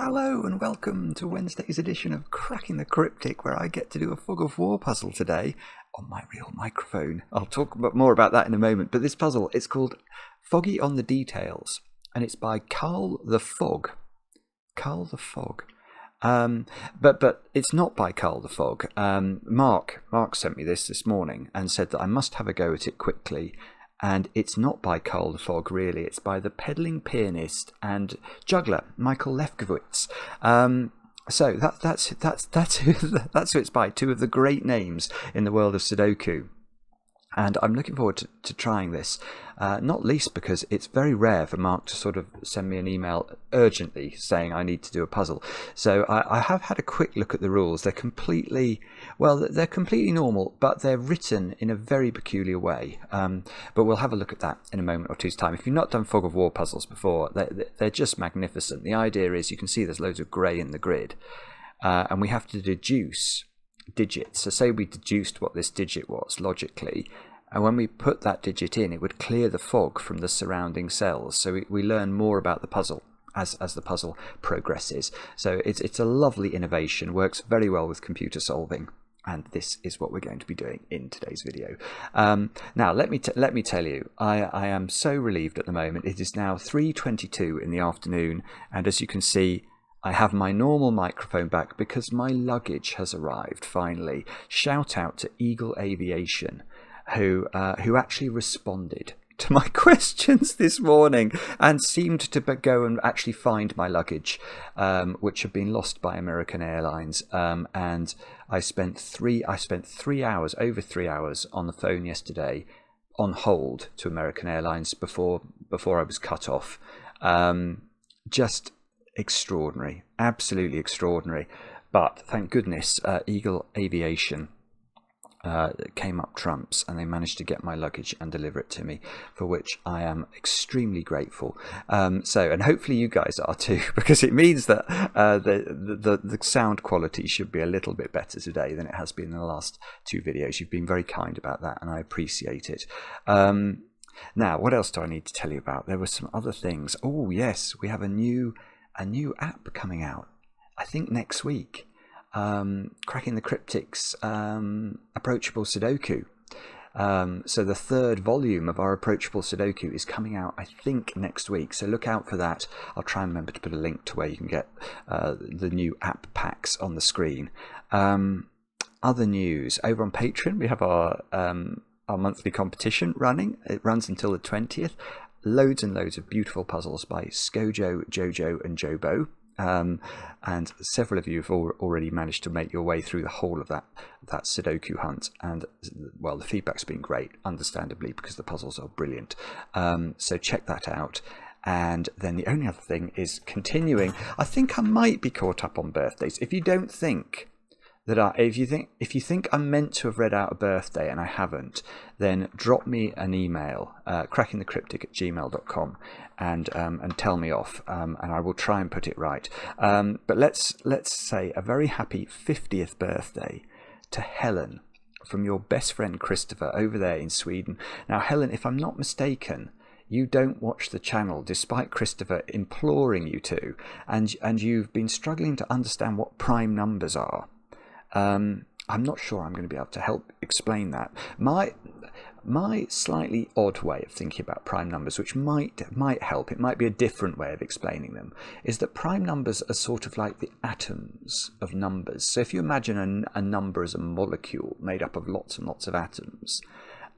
Hello and welcome to Wednesday's edition of Cracking the Cryptic, where I get to do a fog of war puzzle today on my real microphone. I'll talk more about that in a moment, but this puzzle, it's called Foggy on the Details, and it's by Karl The Fog. Karl The Fog. But it's not by Karl The Fog. Mark sent me this morning and said that I must have a go at it quickly. And it's not by Karl The Fog, really. It's by the pedaling pianist and juggler Michael Lefkowitz. So that's who it's by. Two of the great names in the world of Sudoku. And I'm looking forward to trying this, not least because it's very rare for Mark to sort of send me an email urgently saying I need to do a puzzle. So I have had a quick look at the rules. They're completely normal, but they're written in a very peculiar way. But we'll have a look at that in a moment or two's time. If you've not done fog of war puzzles before, they're just magnificent. The idea is you can see there's loads of grey in the grid, and we have to deduce digits. So say we deduced what this digit was logically, and when we put that digit in, it would clear the fog from the surrounding cells. So we learn more about the puzzle as the puzzle progresses. So it's a lovely innovation, works very well with computer solving, and this is what we're going to be doing in today's video. Now let me tell you, I am so relieved at the moment. It is now 3:22 in the afternoon, and as you can see, I have my normal microphone back because my luggage has arrived finally. Shout out to Eagle Aviation, who actually responded to my questions this morning and seemed to go and actually find my luggage, which had been lost by American Airlines. And I spent over 3 hours on the phone yesterday on hold to American Airlines before I was cut off. Just extraordinary, absolutely extraordinary. But thank goodness Eagle Aviation came up trumps, and they managed to get my luggage and deliver it to me, for which I am extremely grateful. And hopefully you guys are too, because it means that the sound quality should be a little bit better today than it has been in the last two videos. You've been very kind about that, and I appreciate it. Now, what else do I need to tell you about? There were some other things. Oh yes, we have a new app coming out, I think next week. Cracking the Cryptic's Approachable Sudoku. So the third volume of our Approachable Sudoku is coming out, I think, next week. So look out for that. I'll try and remember to put a link to where you can get the new app packs on the screen. Other news. Over on Patreon, we have our monthly competition running. It runs until the 20th. Loads and loads of beautiful puzzles by Skojo, Jojo and Jobo. And several of you have already managed to make your way through the whole of that Sudoku hunt, and well, the feedback's been great, understandably, because the puzzles are brilliant. So check that out. And then the only other thing is continuing. I think I might be caught up on birthdays. If you don't think that if you think I'm meant to have read out a birthday and I haven't, then drop me an email, crackingthecryptic@gmail.com, and tell me off, and I will try and put it right. But let's say a very happy 50th birthday to Helen from your best friend Christopher over there in Sweden. Now, Helen, if I'm not mistaken, you don't watch the channel despite Christopher imploring you to, and you've been struggling to understand what prime numbers are. I'm not sure I'm going to be able to help explain that. My slightly odd way of thinking about prime numbers, which might help, it might be a different way of explaining them, is that prime numbers are sort of like the atoms of numbers. So if you imagine a number as a molecule made up of lots and lots of atoms,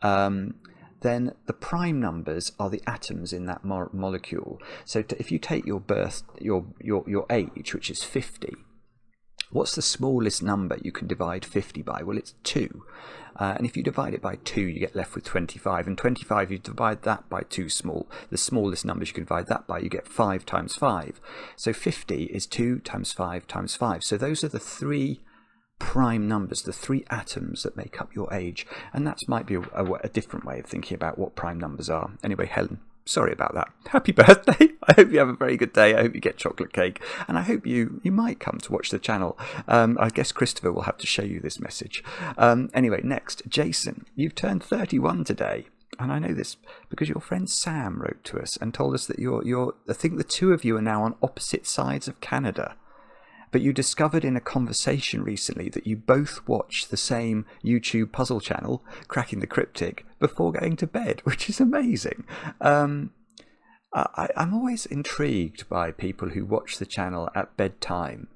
then the prime numbers are the atoms in that molecule. So if you take your age, which is 50, what's the smallest number you can divide 50 by? Well, it's 2. And if you divide it by 2, you get left with 25. And 25, you divide that by the smallest numbers you can divide that by, you get 5 times 5. So 50 is 2 times 5 times 5. So those are the 3 prime numbers, the 3 atoms that make up your age. And that might be a different way of thinking about what prime numbers are. Anyway, Helen, sorry about that. Happy birthday. I hope you have a very good day. I hope you get chocolate cake. And I hope you might come to watch the channel. I guess Christopher will have to show you this message. Anyway, next, Jason, you've turned 31 today. and I know this because your friend Sam wrote to us and told us that I think the two of you are now on opposite sides of Canada. But you discovered in a conversation recently that you both watch the same YouTube puzzle channel, Cracking the Cryptic, before going to bed, which is amazing. I'm always intrigued by people who watch the channel at bedtime.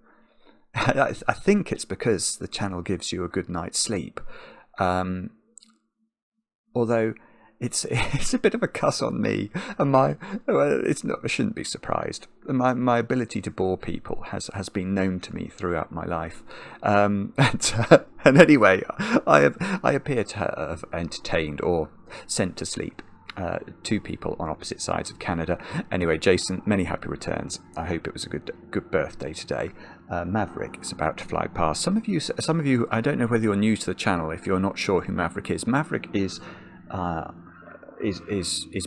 I think it's because the channel gives you a good night's sleep. Although it's a bit of a cuss on me, and it's not. I shouldn't be surprised. My ability to bore people has been known to me throughout my life. And anyway, I appear to have entertained or sent to sleep two people on opposite sides of Canada. Anyway, Jason, many happy returns. I hope it was a good birthday today. Maverick is about to fly past. Some of you, I don't know whether you're new to the channel. If you're not sure who Maverick is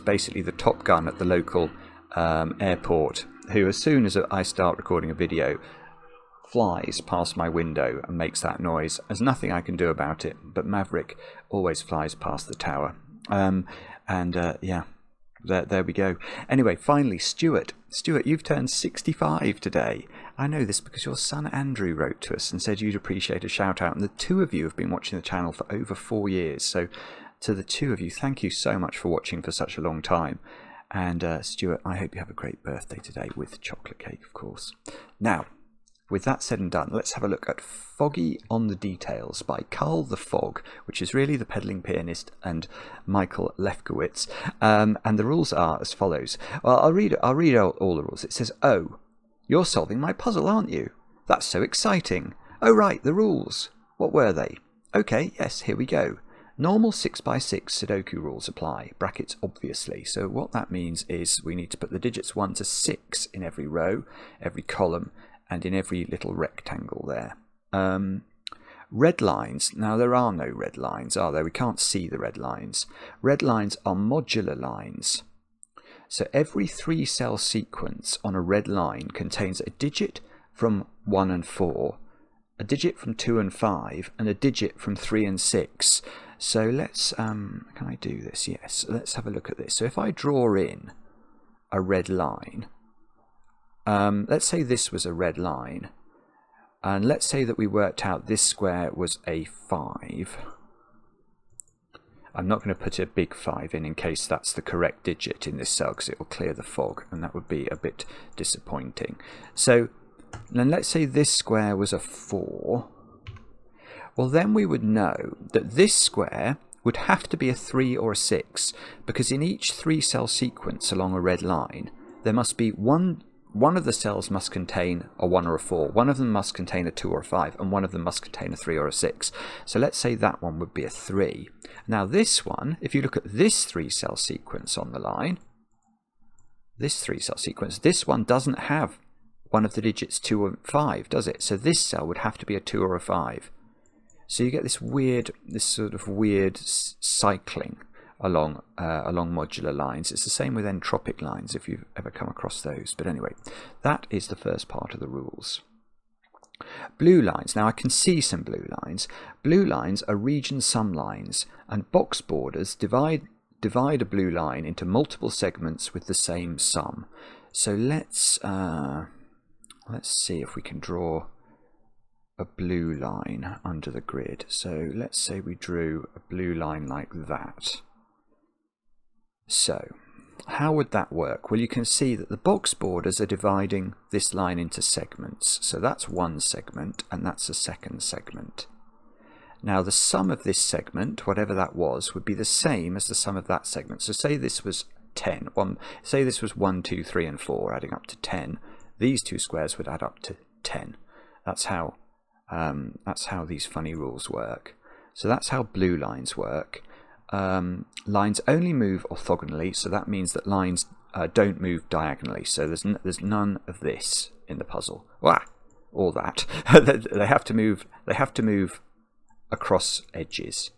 basically the Top Gun at the local airport, who, as soon as I start recording a video, flies past my window and makes that noise. There's nothing I can do about it, but Maverick always flies past the tower. Yeah, there we go. Anyway, finally, Stuart, you've turned 65 today. I know this because your son Andrew wrote to us and said you'd appreciate a shout out, and the two of you have been watching the channel for over 4 years. So to the two of you, thank you so much for watching for such a long time. And Stuart, I hope you have a great birthday today, with chocolate cake, of course. Now, with that said and done, let's have a look at Foggy on the Details by Karl The Fog, which is really the pedaling pianist and Michael Lefkowitz. And the rules are as follows. Well, I'll read out all the rules. It says, "Oh, you're solving my puzzle, aren't you? That's so exciting. Oh, right, the rules. What were they? Okay, yes, here we go. Normal 6x6 Sudoku rules apply, brackets obviously. So what that means is we need to put the digits 1 to 6 in every row, every column, and in every little rectangle there. Red lines. Now, there are no red lines, are there? We can't see the red lines. Red lines are modular lines. So every 3-cell sequence on a red line contains a digit from 1 and 4, a digit from 2 and 5, and a digit from 3 and 6. So let's, can I do this? Yes, let's have a look at this. So if I draw in a red line, let's say this was a red line, and let's say that we worked out this square was a 5. I'm not going to put a big 5 in case that's the correct digit in this cell, because it will clear the fog, and that would be a bit disappointing. So then let's say this square was a 4. Well, then we would know that this square would have to be a 3 or a 6, because in each 3-cell sequence along a red line, there must be one of the cells must contain a 1 or a 4, one of them must contain a 2 or a 5, and one of them must contain a 3 or a 6. So let's say that one would be a 3. Now this one, if you look at this 3-cell sequence on the line, this 3-cell sequence, this one doesn't have one of the digits 2 or 5, does it? So this cell would have to be a 2 or a 5. So you get this sort of weird cycling along modular lines. It's the same with entropic lines, if you've ever come across those. But anyway, that is the first part of the rules. Blue lines. Now I can see some blue lines. Blue lines are region sum lines, and box borders divide a blue line into multiple segments with the same sum. So let's see if we can draw a blue line under the grid. So let's say we drew a blue line like that. So how would that work? Well, you can see that the box borders are dividing this line into segments. So that's one segment, and that's a second segment. Now the sum of this segment, whatever that was, would be the same as the sum of that segment. So say this was 10. Say this was 1, 2, 3, and 4, adding up to 10. These two squares would add up to 10. That's how these funny rules work. So that's how blue lines work. Lines only move orthogonally, so that means that lines don't move diagonally. So there's none of this in the puzzle. Wah! All that. They have to move across edges,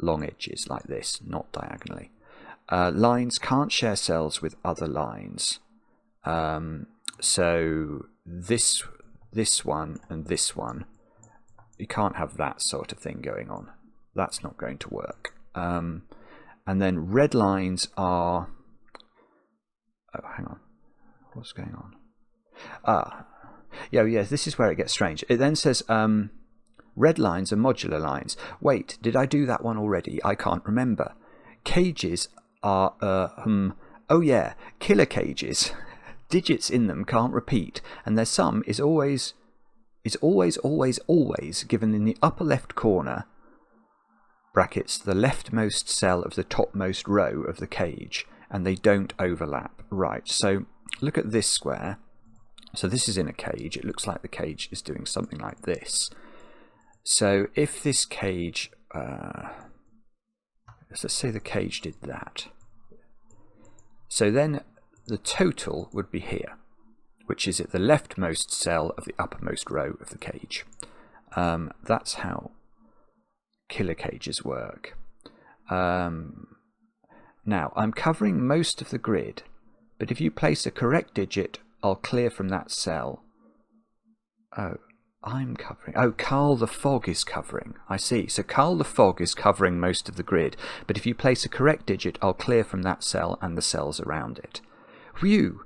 long edges like this, not diagonally. Lines can't share cells with other lines. So this one and this one, you can't have that sort of thing going on. That's not going to work. and then red lines are... Oh, hang on. What's going on? Yeah, this is where it gets strange. It then says red lines are modular lines. Wait, did I do that one already? I can't remember. Cages are, oh yeah, killer cages. Digits in them can't repeat, and their sum is always given in the upper left corner, brackets, the leftmost cell of the topmost row of the cage, and they don't overlap. Right, so look at this square. So this is in a cage. It looks like the cage is doing something like this. So if this cage, let's say the cage did that. So then the total would be here, which is at the leftmost cell of the uppermost row of the cage. That's how killer cages work. Now, I'm covering most of the grid, but if you place a correct digit, I'll clear from that cell. Oh, I'm covering. Oh, Karl the Fog is covering. I see. So Karl the Fog is covering most of the grid, but if you place a correct digit, I'll clear from that cell and the cells around it. Whew!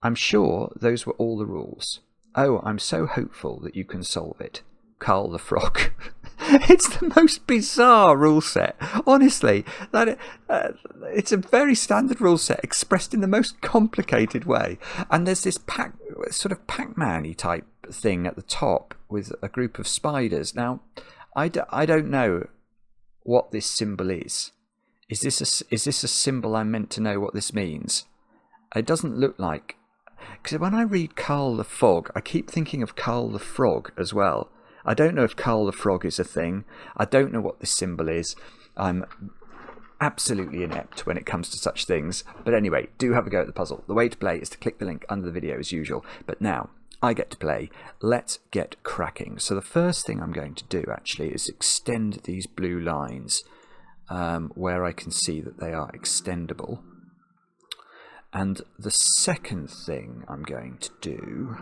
I'm sure those were all the rules. Oh, I'm so hopeful that you can solve it. Karl the Frog. It's the most bizarre rule set. Honestly, it's a very standard rule set expressed in the most complicated way. And there's this sort of Pac-Man-y type thing at the top with a group of spiders. Now, I don't know what this symbol is. Is this a symbol I'm meant to know what this means? It doesn't look like... Because when I read Karl the Fog, I keep thinking of Karl the Frog as well. I don't know if Karl the Frog is a thing. I don't know what this symbol is. I'm absolutely inept when it comes to such things. But anyway, do have a go at the puzzle. The way to play is to click the link under the video as usual. But now, I get to play. Let's get cracking. So the first thing I'm going to do actually is extend these blue lines where I can see that they are extendable. And the second thing I'm going to do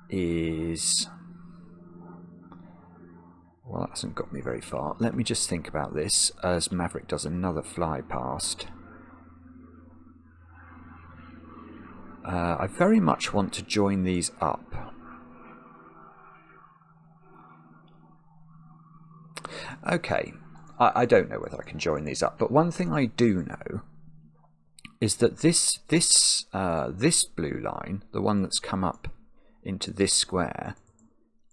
is... Well, that hasn't got me very far. Let me just think about this as Maverick does another fly past. I very much want to join these up. Okay, I don't know whether I can join these up, but one thing I do know is that this blue line, the one that's come up into this square,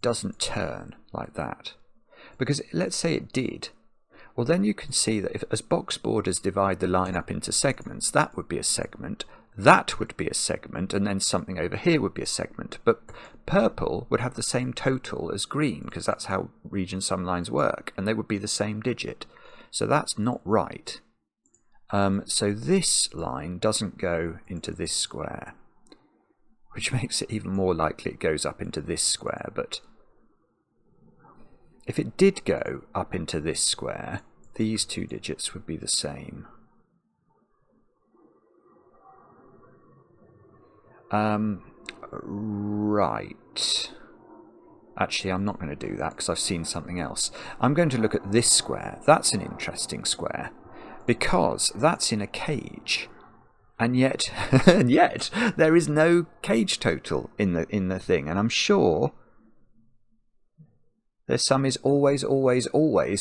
doesn't turn like that. Because let's say it did, well then you can see that if as box borders divide the line up into segments, that would be a segment, that would be a segment, and then something over here would be a segment. But purple would have the same total as green, because that's how region sum lines work, and they would be the same digit. So that's not right. So this line doesn't go into this square, which makes it even more likely it goes up into this square, but if it did go up into this square, these two digits would be the same. Right. Actually, I'm not going to do that because I've seen something else. I'm going to look at this square. That's an interesting square because that's in a cage. And yet there is no cage total in the thing, and I'm sure their sum is always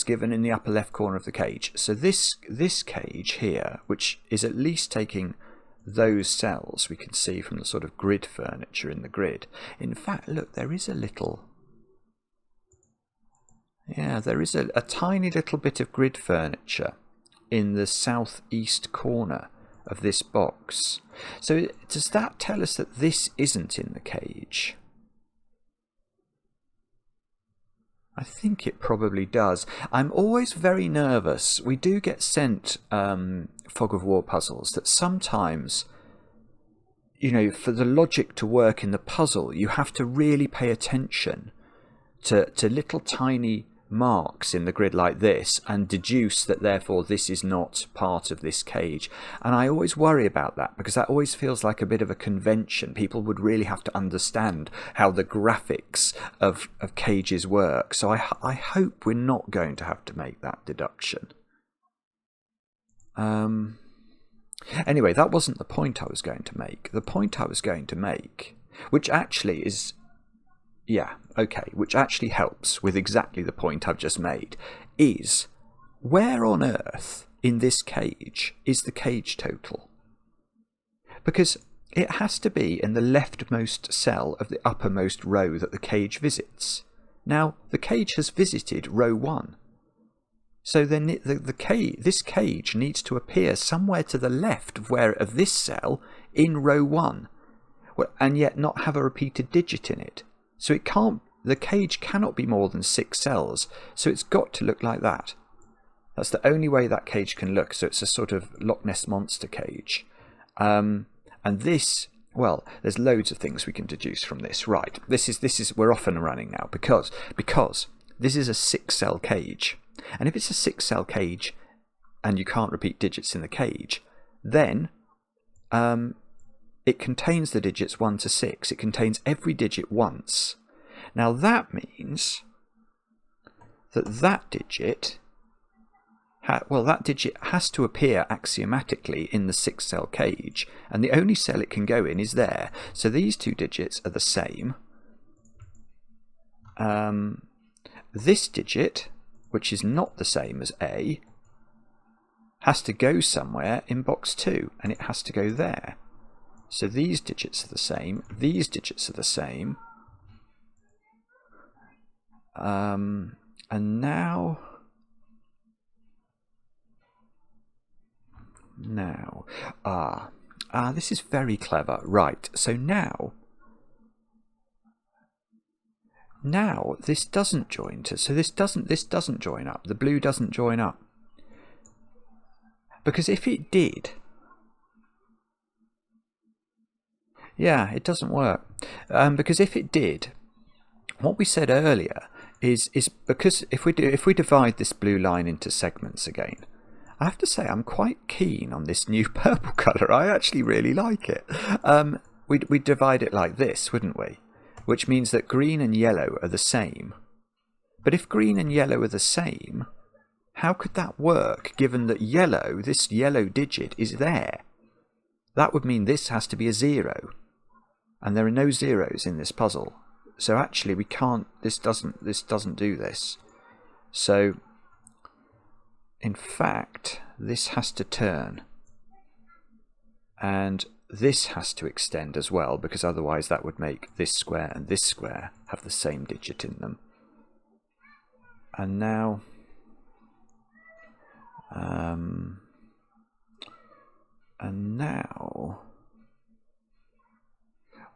given in the upper left corner of the cage. So this cage here, which is at least taking those cells we can see from the sort of grid furniture in the grid. In fact, look, there is a little... Yeah, there is a tiny little bit of grid furniture in the southeast corner of this box. So does that tell us that this isn't in the cage? I think it probably does. I'm always very nervous. We do get sent Fog of War puzzles that sometimes, you know, for the logic to work in the puzzle, you have to really pay attention to little tiny marks in the grid like this and deduce that therefore this is not part of this cage. And I always worry about that because that always feels like a bit of a convention. People would really have to understand how the graphics of cages work. So I hope we're not going to have to make that deduction. Anyway, that wasn't the point I was going to make. The point I was going to make, which actually is, yeah, okay, which actually helps with exactly the point I've just made, is where on earth in this cage is the cage total? Because it has to be in the leftmost cell of the uppermost row that the cage visits. Now, the cage has visited row 1. So then this cage needs to appear somewhere to the left of this cell in row 1, and yet not have a repeated digit in it. So the cage cannot be more than 6 cells, so it's got to look like that. That's the only way that cage can look, so it's a sort of Loch Ness Monster cage. And this, well, there's loads of things we can deduce from this. Right, we're off and running now, because this is a 6-cell cage. And if it's a 6-cell cage and you can't repeat digits in the cage, then it contains the digits 1 to 6. It contains every digit once. Now that means that digit has to appear axiomatically in the 6-cell cage, and the only cell it can go in is there. So these two digits are the same. This digit, which is not the same as A, has to go somewhere in box 2, and it has to go there. So these digits are the same, these digits are the same. And now, this is very clever. Right, so now this doesn't join to, so this doesn't join up. The blue doesn't join up. Because if it did, yeah, it doesn't work. Because if it did, what we said earlier is because if we divide this blue line into segments again, I have to say I'm quite keen on this new purple colour. I actually really like it. We'd divide it like this, wouldn't we? Which means that green and yellow are the same. But if green and yellow are the same, how could that work, given that this yellow digit is there? That would mean this has to be a 0. And there are no zeros in this puzzle. So actually we can't, this doesn't do this. So, in fact, this has to turn. And this has to extend as well, because otherwise that would make this square and this square have the same digit in them. And now,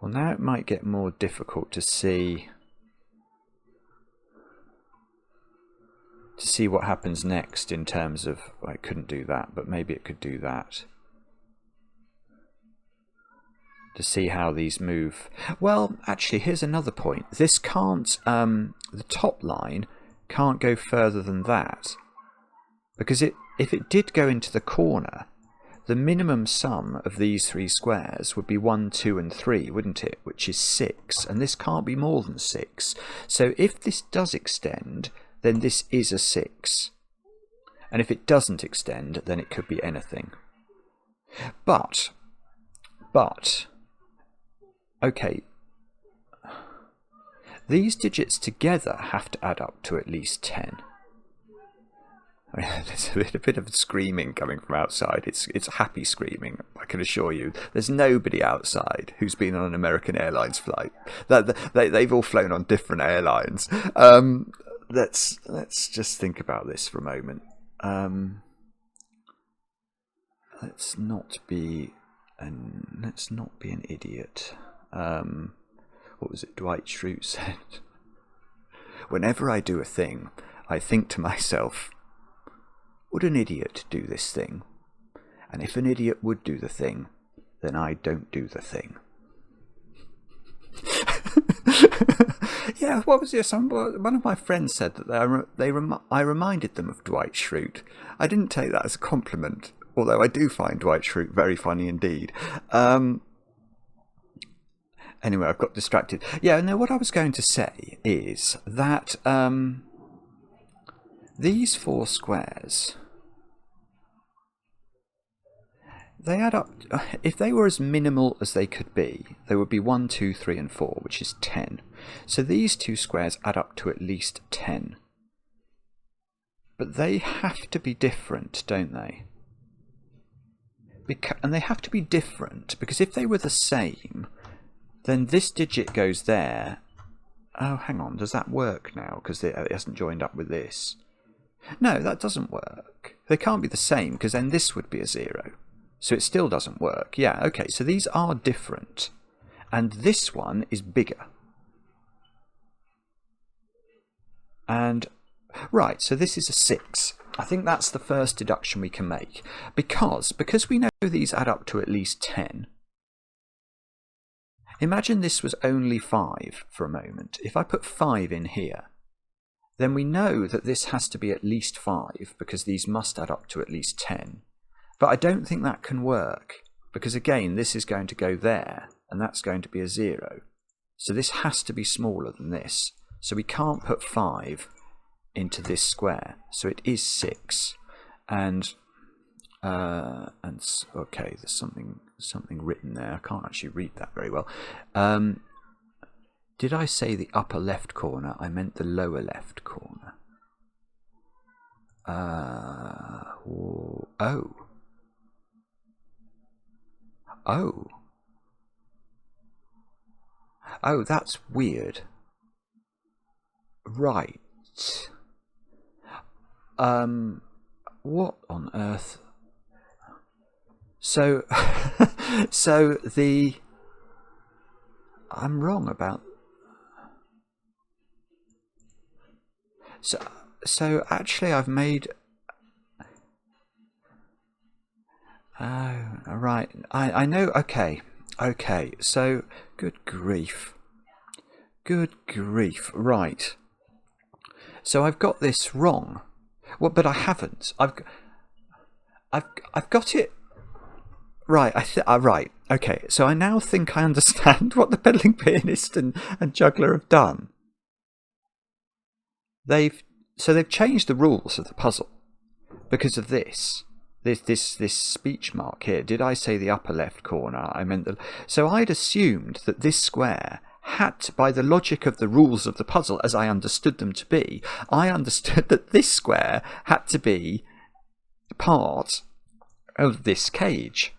well, now it might get more difficult to see what happens next in terms of, well, it couldn't do that, but maybe it could do that. To see how these move. Well, actually, here's another point. This can't, the top line can't go further than that. Because if it did go into the corner, the minimum sum of these 3 squares would be 1, 2, and 3, wouldn't it? Which is 6, and this can't be more than 6. So if this does extend, then this is a 6. And if it doesn't extend, then it could be anything. But, okay, these digits together have to add up to at least 10. I mean, there's a bit of screaming coming from outside. It's happy screaming, I can assure you. There's nobody outside who's been on an American Airlines flight. They've all flown on different airlines. Let's just think about this for a moment. Let's not be an idiot. What was it Dwight Schrute said? Whenever I do a thing, I think to myself, would an idiot do this thing? And if an idiot would do the thing, then I don't do the thing. Yeah, what was this? One of my friends said that I reminded them of Dwight Schrute. I didn't take that as a compliment, although I do find Dwight Schrute very funny indeed. Anyway, I've got distracted. Yeah, no, what I was going to say is that these 4 squares They add up. If they were as minimal as they could be, there would be 1, 2, 3, and 4, which is 10. So these two squares add up to at least 10. But they have to be different, don't they? And they have to be different, because if they were the same, then this digit goes there. Oh, hang on, does that work now? Because it hasn't joined up with this. No, that doesn't work. They can't be the same, because then this would be a 0. So it still doesn't work. Yeah, okay, so these are different. And this one is bigger. And, right, so this is a 6. I think that's the first deduction we can make. Because we know these add up to at least 10. Imagine this was only 5 for a moment. If I put 5 in here, then we know that this has to be at least 5, because these must add up to at least 10. But I don't think that can work, because again, this is going to go there, and that's going to be a 0. So this has to be smaller than this. So we can't put 5 into this square. So it is 6. And okay, there's something written there. I can't actually read that very well. Did I say the upper left corner? I meant the lower left corner. Oh, that's weird. Right. What on earth? So, I'm wrong about. So actually, I've made. Oh, right. I know. Okay. So, good grief. Right. So I've got this wrong. Well, but I haven't. I've got it right. Right. Okay. So I now think I understand what the pedaling pianist and juggler have done. They've changed the rules of the puzzle because of this speech mark here. Did I say the upper left corner? I meant the. So I'd assumed that this square had, by the logic of the rules of the puzzle as I understood them to be, I understood that this square had to be part of this cage.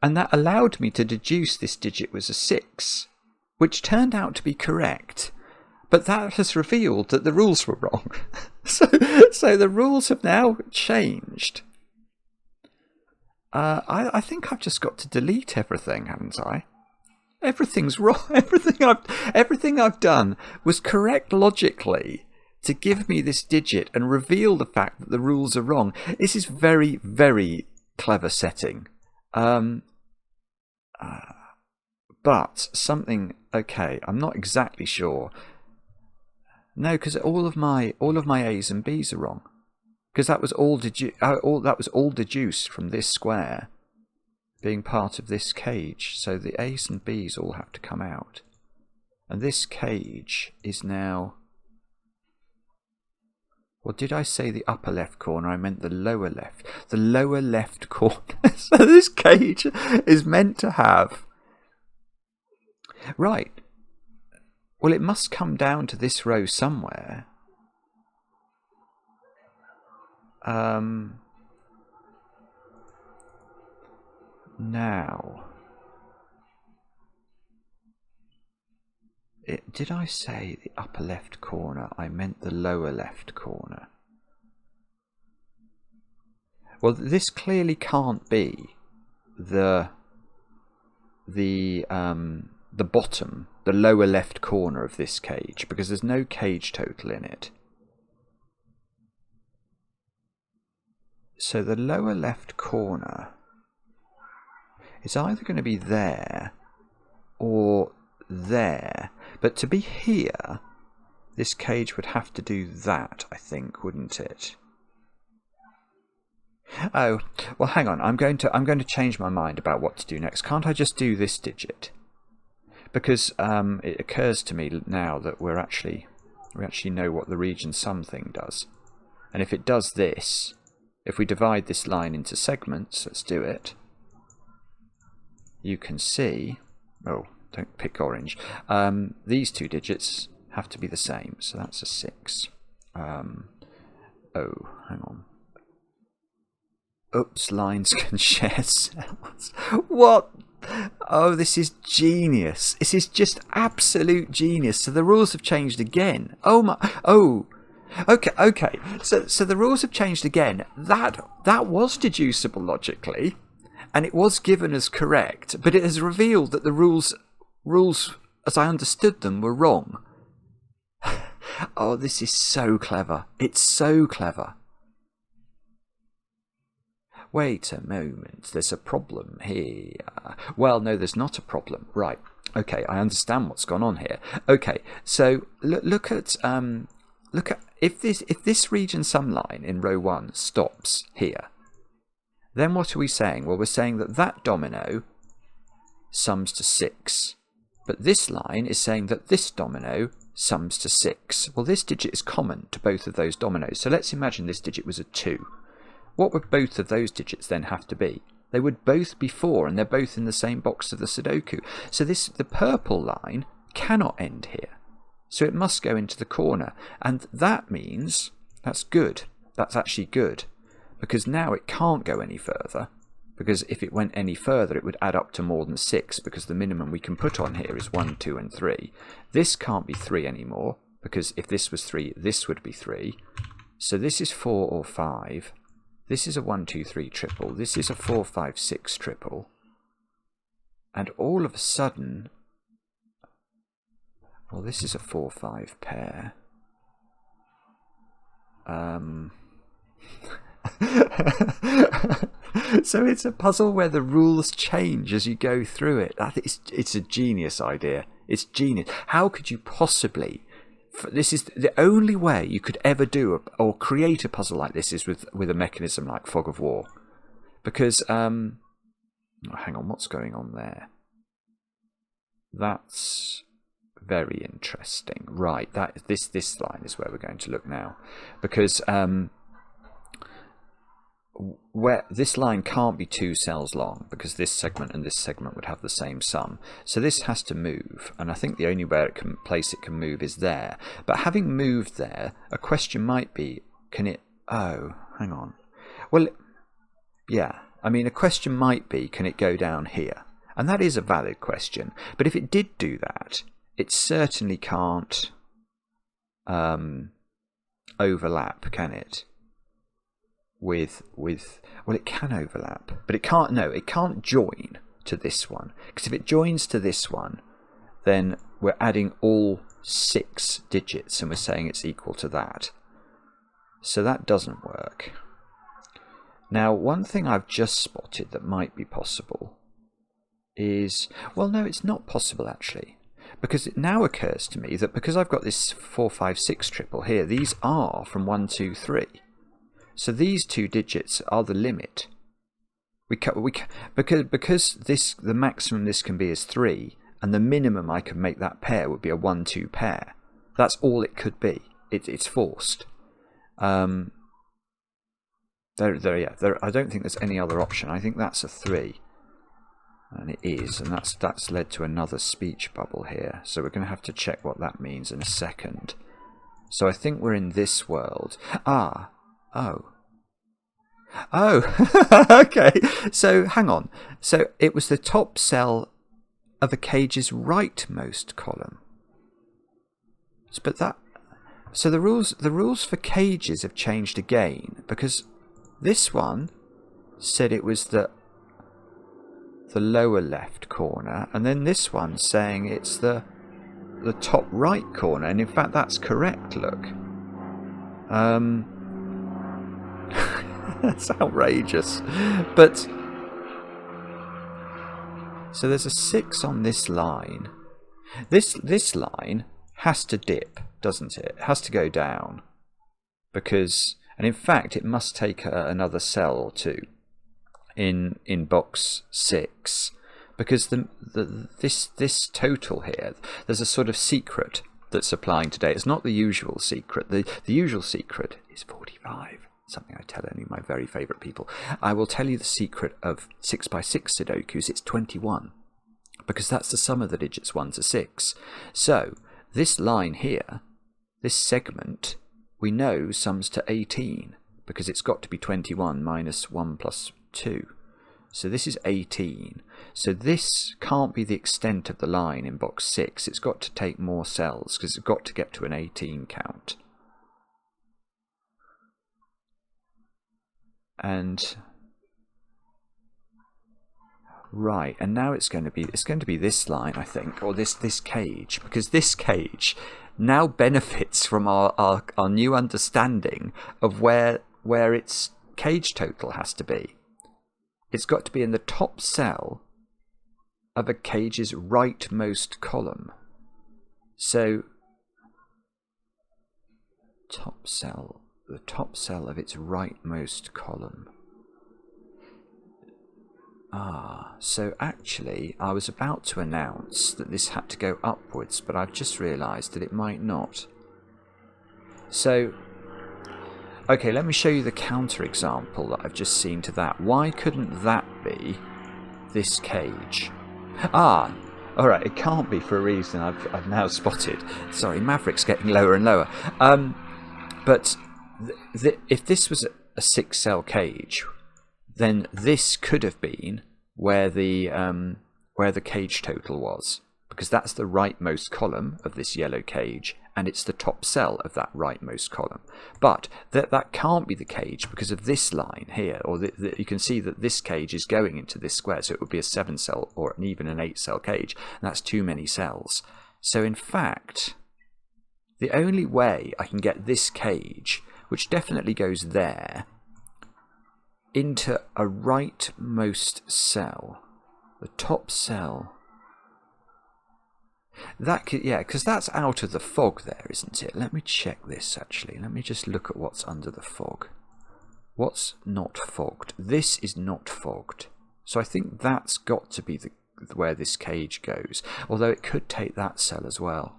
And that allowed me to deduce this digit was a 6, which turned out to be correct. But that has revealed that the rules were wrong. So the rules have now changed. I think I've just got to delete everything, haven't I? Everything's wrong. Everything I've done was correct logically to give me this digit and reveal the fact that the rules are wrong. This is very, very clever setting. But something. Okay, I'm not exactly sure. No, because all of my A's and B's are wrong. Because that was all deduced from this square being part of this cage. So the A's and B's all have to come out. And this cage is now. Well, did I say the upper left corner? I meant the lower left. The lower left corner. So this cage is meant to have. Right. Well, it must come down to this row somewhere. Now. Did I say the upper left corner? I meant the lower left corner. Well, this clearly can't be the bottom, the lower left corner of this cage, because there's no cage total in it. So the lower left corner is either going to be there or there. But to be here, this cage would have to do that, I think, wouldn't it? Oh, well, hang on. I'm going to change my mind about what to do next. Can't I just do this digit? Because it occurs to me now that we actually know what the region sum thing does. And if it does this, if we divide this line into segments, let's do it, you can see, oh, don't pick orange, these two digits have to be the same, so that's a 6. Oh, hang on. Oops, lines can share cells. What? Oh, this is genius. This is just absolute genius. So the rules have changed again. Oh my, oh. Okay. So the rules have changed again. That was deducible logically, and it was given as correct, but it has revealed that the rules as I understood them were wrong. Oh, this is so clever. It's so clever. Wait a moment, there's a problem here. Well, no, there's not a problem. Right. Okay, I understand what's gone on here. Okay, so look at if this region sum line in row 1 stops here, then what are we saying? Well, we're saying that domino sums to 6, but this line is saying that this domino sums to 6. Well, this digit is common to both of those dominoes, so let's imagine this digit was a 2. What would both of those digits then have to be? They would both be 4, and they're both in the same box of the Sudoku. So the purple line cannot end here. So it must go into the corner. And that means that's good. That's actually good. Because now it can't go any further. Because if it went any further, it would add up to more than 6, because the minimum we can put on here is 1, 2, and 3. This can't be 3 anymore, because if this was 3, this would be 3. So this is 4 or 5. This is a 1, 2, 3 triple. This is a 4, 5, 6 triple. And all of a sudden, well, this is a 4, 5 pair. So it's a puzzle where the rules change as you go through it. It's a genius idea. It's genius. How could you possibly... This is the only way you could ever do or create a puzzle like this is with a mechanism like Fog of War, because oh, hang on, what's going on there? That's very interesting. Right, this line is where we're going to look now, because where this line can't be 2 cells long, because this segment and this segment would have the same sum. So this has to move, and I think the only place it can move is there. But having moved there, a question might be, can it... Oh, hang on. Well, yeah, I mean, a question might be, can it go down here? And that is a valid question. But if it did do that, it certainly can't overlap, can it? With well, it can overlap, but it can't join to this one, because if it joins to this one, then we're adding all 6 digits and we're saying it's equal to that, so that doesn't work. Now, one thing I've just spotted that might be possible is, well, no, it's not possible actually, because it now occurs to me that because I've got this 4, 5, 6 triple here, these are from 1, 2, 3. So these 2 digits are the limit. Because the maximum this can be is 3, and the minimum I can make that pair would be a 1, 2 pair. That's all it could be. It's forced. I don't think there's any other option. I think that's a 3, and it is, and that's led to another speech bubble here. So we're going to have to check what that means in a second. So I think we're in this world. Oh, okay. So hang on. So it was the top cell of a cage's rightmost column. So the rules for cages have changed again, because this one said it was the lower left corner, and then this one's saying it's the top right corner, and in fact that's correct. Look. That's outrageous. But so there's a 6 on this line. This line has to dip, doesn't it? It has to go down, because, and in fact it must take another cell or 2 in box 6, because this total here, there's a sort of secret that's applying today. It's not the usual secret. The usual secret is 45. something I tell only my very favourite people. I will tell you the secret of 6x6 Sudokus. It's 21, because that's the sum of the digits 1 to 6. So this line here, this segment, we know sums to 18, because it's got to be 21 minus 1 plus 2. So this is 18. So this can't be the extent of the line in box 6. It's got to take more cells, because it's got to get to an 18 count. And right, and now it's going to be this line, I think, or this cage, because this cage now benefits from our new understanding of where its cage total has to be. It's got to be in the top cell of a cage's rightmost column. So top cell, the top cell of its rightmost column. So actually I was about to announce that this had to go upwards, but I've just realised that it might not. So, okay, let me show you the counterexample that I've just seen to that. Why couldn't that be this cage? Alright, it can't be for a reason I've now spotted. Sorry, Maverick's getting lower and lower. But if this was a 6-cell cage, then this could have been where the cage total was, because that's the rightmost column of this yellow cage, and it's the top cell of that rightmost column. But that can't be the cage because of this line here, or you can see that this cage is going into this square, so it would be a 7-cell or even an 8-cell cage, and that's too many cells. So in fact, the only way I can get this cage, which definitely goes there, into a rightmost cell, the top cell. That could, yeah, because that's out of the fog there, isn't it? Let me check this actually. Let me just look at what's under the fog. What's not fogged? This is not fogged. So I think that's got to be where this cage goes. Although it could take that cell as well.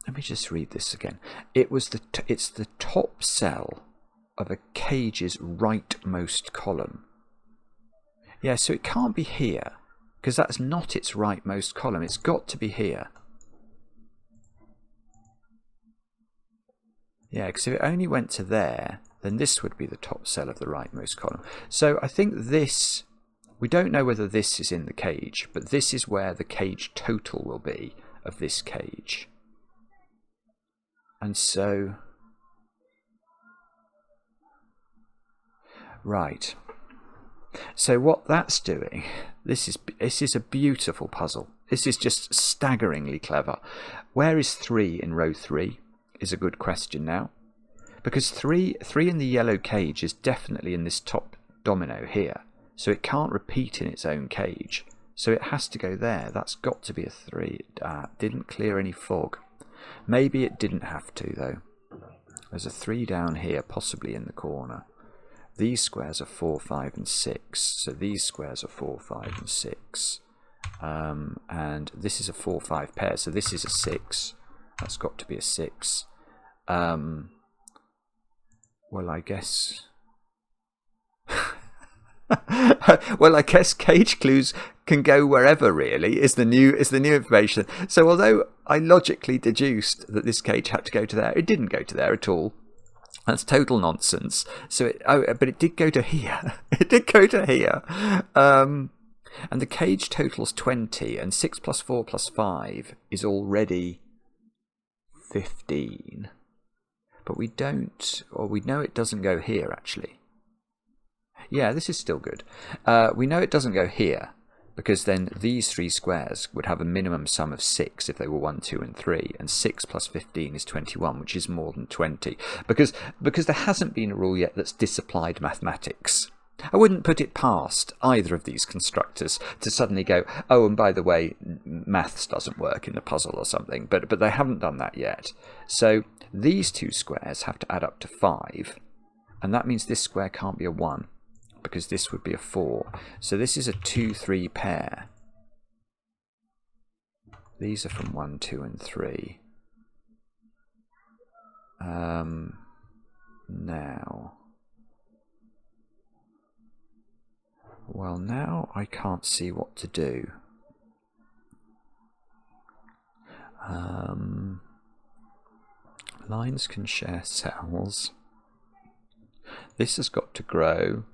Let me just read this again. It's the top cell of a cage's rightmost column. Yeah, so it can't be here, because that's not its rightmost column. It's got to be here. Yeah, because if it only went to there, then this would be the top cell of the rightmost column. So I think this, we don't know whether this is in the cage, but this is where the cage total will be of this cage. And so, right. So what that's doing, this is a beautiful puzzle. This is just staggeringly clever. Where is 3 in row 3 is a good question now. Because 3 in the yellow cage is definitely in this top domino here. So it can't repeat in its own cage. So it has to go there. That's got to be a 3. Didn't clear any fog. Maybe it didn't have to though. There's a 3 down here, possibly in the corner. These squares are 4, 5 and 6. So these squares are 4, 5 and 6. And this is a 4, 5 pair. So this is a 6. That's got to be a 6. Well, I guess... well, I guess cage clues can go wherever, really, is the new information. So although I logically deduced that this cage had to go to there, it didn't go to there at all. That's total nonsense. So but it did go to here. It did go to here. And the cage totals 20, and 6 plus 4 plus 5 is already 15. But we don't, or we know it doesn't go here, actually. Yeah, this is still good. We know it doesn't go here, because then these 3 squares would have a minimum sum of 6 if they were 1, 2 and 3, and 6 plus 15 is 21, which is more than 20, because there hasn't been a rule yet that's disapplied mathematics. I wouldn't put it past either of these constructors to suddenly go, oh, and by the way, maths doesn't work in the puzzle or something, but they haven't done that yet. So these 2 squares have to add up to 5, and that means this square can't be a 1. Because this would be a 4. So this is a 2, 3 pair. These are from 1, 2 and 3. now. Well, now I can't see what to do. Lines can share cells. This has got to grow.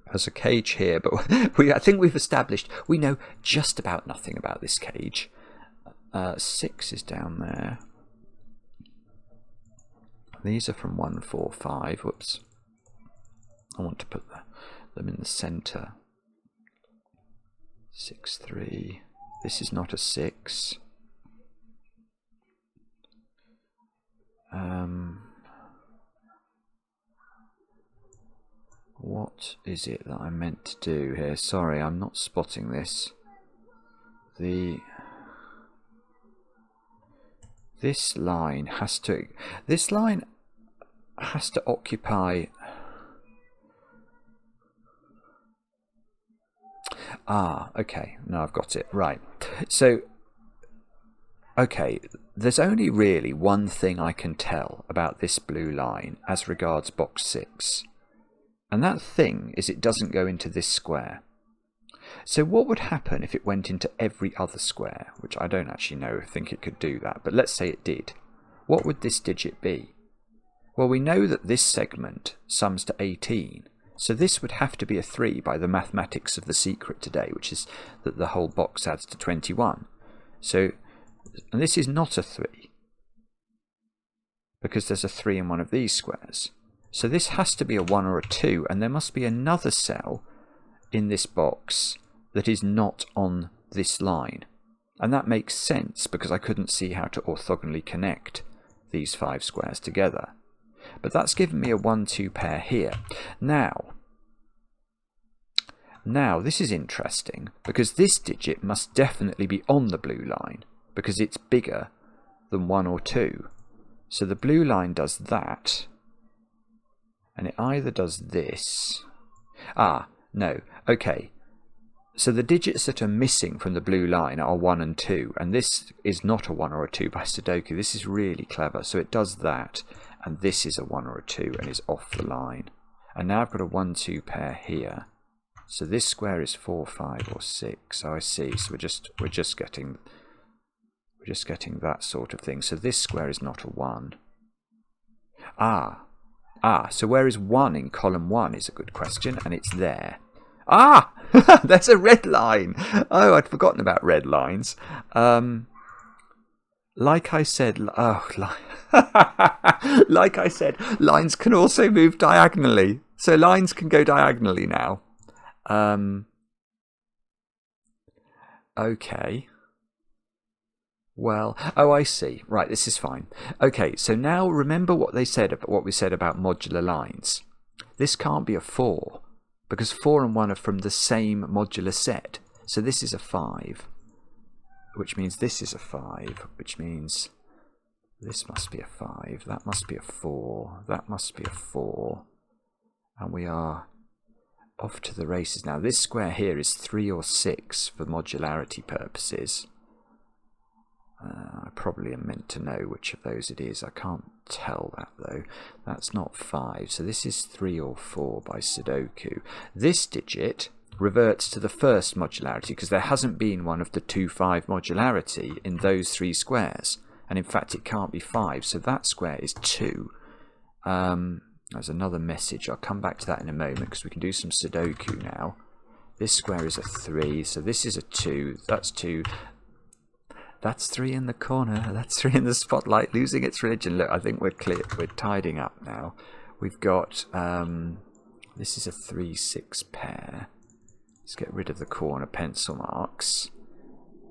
There's a cage here, but I think we've established we know just about nothing about this cage. 6 is down there. These are from 1, 4, 5. Whoops. I want to put them in the centre. 6, 3. This is not a 6. What is it that I'm meant to do here? Sorry, I'm not spotting this. This line has to occupy. Okay. No, I've got it. Right. So, okay, there's only really one thing I can tell about this blue line as regards box 6. And that thing is it doesn't go into this square. So what would happen if it went into every other square? Which I don't actually think it could do that, but let's say it did. What would this digit be? Well, we know that this segment sums to 18. So this would have to be a 3 by the mathematics of the secret today, which is that the whole box adds to 21. So, and this is not a 3, because there's a 3 in one of these squares. So this has to be a 1 or a 2, and there must be another cell in this box that is not on this line. And that makes sense, because I couldn't see how to orthogonally connect these 5 squares together. But that's given me a 1-2 pair here. Now this is interesting, because this digit must definitely be on the blue line, because it's bigger than 1 or 2. So the blue line does that, and it either does this. No, okay. So the digits that are missing from the blue line are 1 and 2, and this is not a 1 or a 2 by Sudoku. This is really clever. So it does that, and this is a 1 or a 2 and is off the line. And now I've got a 1-2 pair here. So this square is 4, 5, or 6. So I see. So we're just getting that sort of thing. So this square is not a 1. So where is 1 in column 1 is a good question, and it's there. There's a red line. Oh, I'd forgotten about red lines. Like I said, like I said, lines can also move diagonally. So lines can go diagonally now. Okay. Well, I see. Right, this is fine. Okay, so now remember what we said about modular lines. This can't be a 4, because 4 and 1 are from the same modular set. So this is a 5, which means this is a 5, which means this must be a 5, that must be a 4, that must be a 4. And we are off to the races now. This square here is 3 or 6 for modularity purposes. I probably am meant to know which of those it is. I can't tell that though. That's not 5. So this is 3 or 4 by Sudoku. This digit reverts to the first modularity because there hasn't been one of the 2, 5 modularity in those 3 squares. And in fact it can't be 5. So that square is 2. There's another message. I'll come back to that in a moment because we can do some Sudoku now. This square is a 3. So this is a 2. That's 2. That's 3 in the corner. That's 3 in the spotlight, losing its religion. Look, I think we're clear. We're tidying up now. We've got, this is a 3, 6 pair. Let's get rid of the corner pencil marks.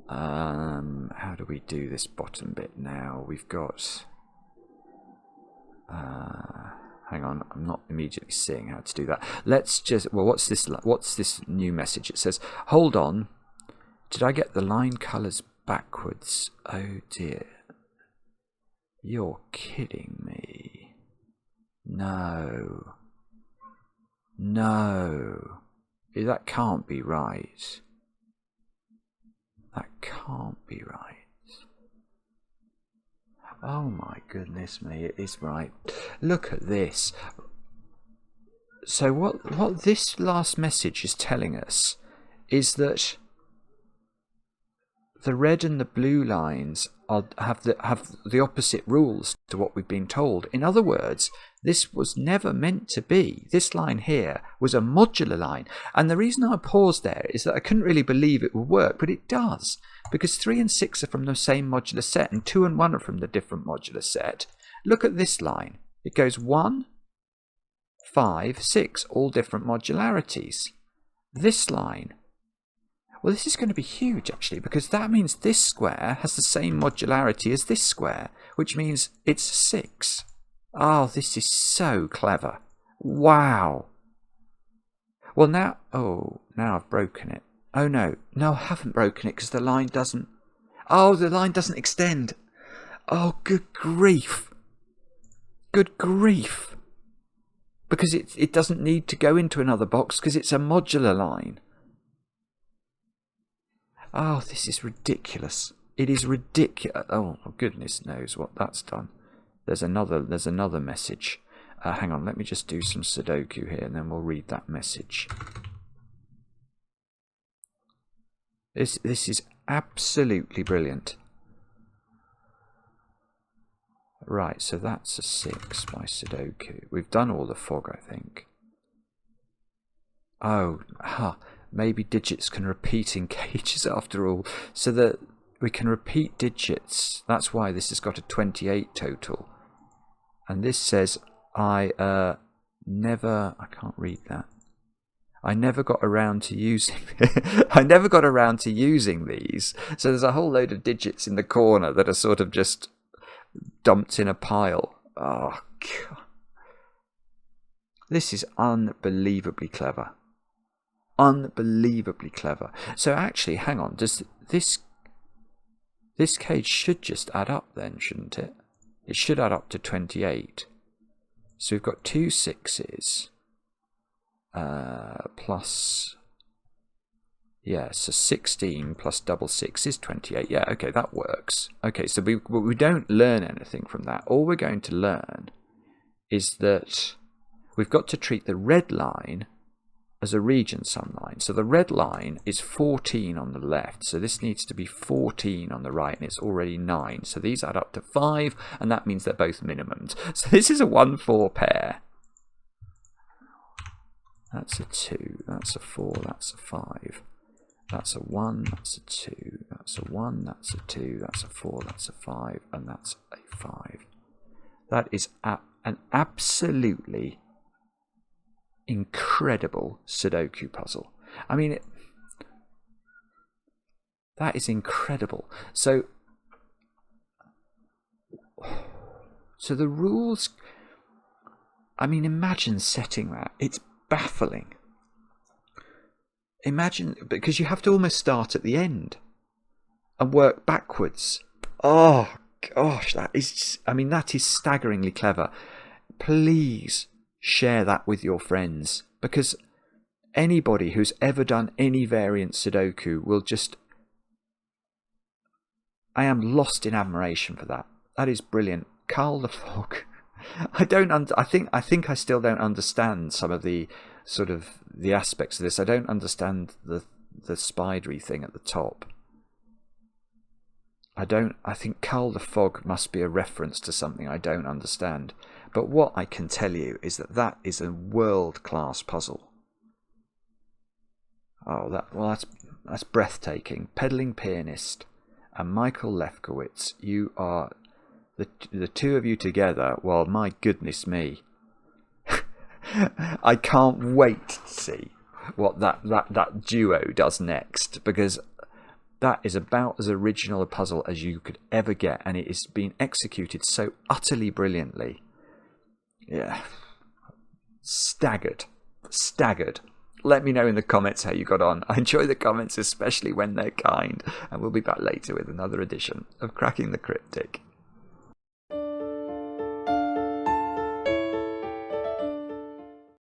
How do we do this bottom bit now? We've got, hang on, I'm not immediately seeing how to do that. Let's just, well, what's this new message? It says, hold on. Did I get the line colours backwards? Oh dear. You're kidding me. No. No. That can't be right. That can't be right. Oh my goodness me, it is right. Look at this. So what this last message is telling us is that the red and the blue lines have the opposite rules to what we've been told. In other words, this was never meant to be. This line here was a modular line. And the reason I paused there is that I couldn't really believe it would work, but it does. Because 3 and 6 are from the same modular set and 2 and 1 are from the different modular set. Look at this line. It goes 1, 5, 6, all different modularities. This line, well, this is going to be huge actually, because that means this square has the same modularity as this square, which means it's 6. Oh, this is so clever. Wow. Well, now I've broken it. Oh no, I haven't broken it because the line doesn't... Oh, the line doesn't extend. Oh, good grief. Good grief. Because it doesn't need to go into another box because it's a modular line. Oh, this is ridiculous. It is ridiculous. Oh, goodness knows what that's done. There's another message. Hang on, let me just do some Sudoku here and then we'll read that message. This is absolutely brilliant. Right, so that's a 6 by Sudoku. We've done all the fog, I think. Oh, maybe digits can repeat in cages after all. So that we can repeat digits. That's why this has got a 28 total. And this says, I can't read that. I never got around to using these. So there's a whole load of digits in the corner that are sort of just dumped in a pile. Oh, God. This is unbelievably clever. Unbelievably clever. So actually, hang on, does this cage should just add up then, shouldn't it? It should add up to 28. So we've got 2 6s. Plus, yeah, so 16 plus double 6 is 28. Yeah, okay, that works. Okay, so we don't learn anything from that. All we're going to learn is that we've got to treat the red line as a region sum line. So the red line is 14 on the left, so this needs to be 14 on the right, and it's already 9. So these add up to 5, and that means they're both minimums. So this is a 1-4 pair. That's a 2, that's a 4, that's a 5. That's a 1, that's a 2, that's a 1, that's a 2, that's a 4, that's a 5, and that's a 5. That is an absolutely incredible Sudoku puzzle. I mean, that is incredible. So the rules, I mean, imagine setting that. It's baffling. Imagine, because you have to almost start at the end and work backwards. Oh gosh, that is staggeringly clever. Please share that with your friends, because anybody who's ever done any variant Sudoku will just... I am lost in admiration for that. That is brilliant. Karl The Fog. I think I still don't understand some of the sort of the aspects of this. I don't understand the spidery thing at the top. I think Karl The Fog must be a reference to something I don't understand. But what I can tell you is that is a world-class puzzle. Oh, that's breathtaking. Pedaling Pianist and Michael Lefkowitz, you are the two of you together. Well, my goodness me. I can't wait to see what that duo does next, because that is about as original a puzzle as you could ever get, and it is being executed so utterly brilliantly. Yeah. Staggered. Let me know in the comments how you got on. I enjoy the comments, especially when they're kind, and we'll be back later with another edition of Cracking the Cryptic.